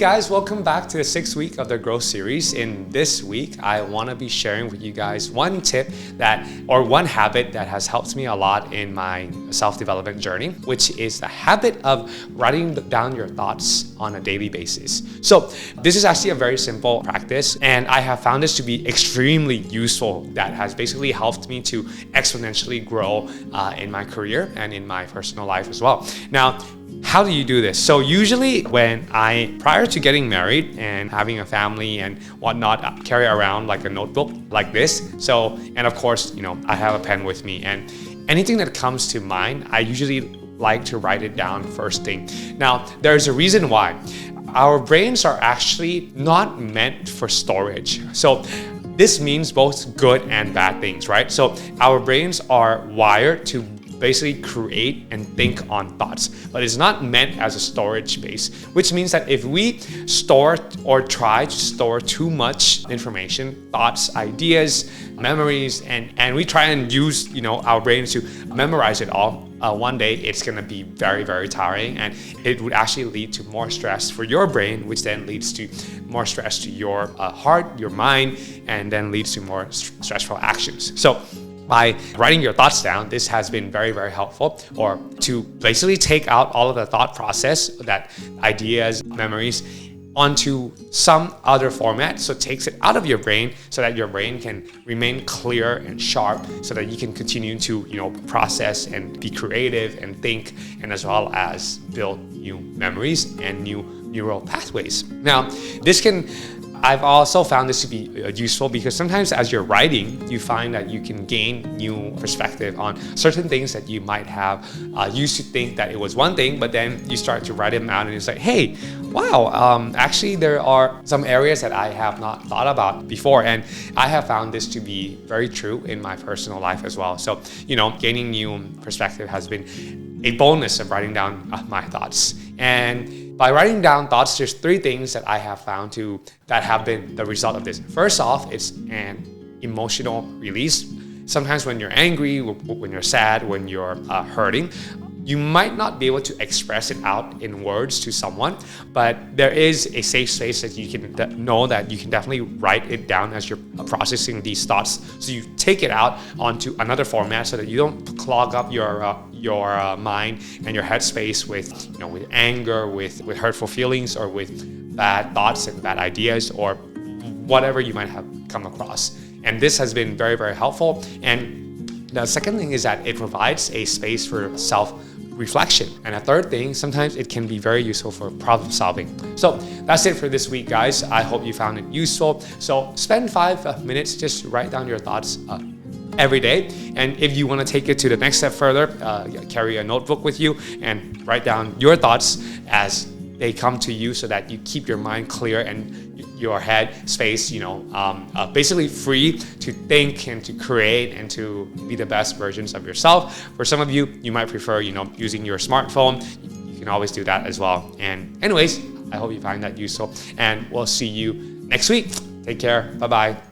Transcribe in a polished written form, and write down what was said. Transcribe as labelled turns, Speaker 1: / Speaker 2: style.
Speaker 1: guys, welcome back to the 6th week of the Growth series. In this week, I want to be sharing with you guys one tip or one habit that has helped me a lot in my self-development journey, which is the habit of writing down your thoughts on a daily basis. So this is actually a very simple practice, and I have found this to be extremely useful. That has basically helped me to exponentially grow in my career and in my personal life as well. Now, how do you do this? So usually prior to getting married and having a family and whatnot, I carry around like a notebook like this. So, and of course, I have a pen with me, and anything that comes to mind, I usually like to write it down first thing. Now, there's a reason why. Our brains are actually not meant for storage. So this means both good and bad things, right? So our brains are wired to basically create and think on thoughts, but it's not meant as a storage space, which means that if we store or try to store too much information, thoughts, ideas, memories, and we try and use our brains to memorize it all, one day it's going to be very, very tiring, and it would actually lead to more stress for your brain, which then leads to more stress to your heart, your mind, and then leads to more stressful actions. So by writing your thoughts down, this has been very, very helpful, or to basically take out all of the thought process, that ideas, memories, onto some other format. So it takes it out of your brain so that your brain can remain clear and sharp, so that you can continue to process and be creative and think, and as well as build new memories and new neural pathways. Now, I've also found this to be useful because sometimes as you're writing, you find that you can gain new perspective on certain things that you might have used to think that it was one thing, but then you start to write them out and it's like, hey, wow, actually there are some areas that I have not thought about before. And I have found this to be very true in my personal life as well. So, gaining new perspective has been a bonus of writing down my thoughts. And by writing down thoughts, there's 3 things that I have found that have been the result of this. First off, it's an emotional release. Sometimes when you're angry, when you're sad, when you're hurting, you might not be able to express it out in words to someone, but there is a safe space that you can know that you can definitely write it down as you're processing these thoughts. So you take it out onto another format so that you don't clog up your mind and your headspace with anger, with hurtful feelings, or with bad thoughts and bad ideas, or whatever you might have come across. And this has been very, very helpful. And the second thing is that it provides a space for self-reflection. And a third thing, sometimes it can be very useful for problem solving. So that's it for this week, guys. I hope you found it useful. So spend 5 minutes, just write down your thoughts every day. And if you want to take it to the next step further, carry a notebook with you and write down your thoughts as they come to you, so that you keep your mind clear and your head space, basically free to think and to create and to be the best versions of yourself. For some of you, you might prefer, using your smartphone. You can always do that as well. And anyways, I hope you find that useful, and we'll see you next week. Take care. Bye-bye.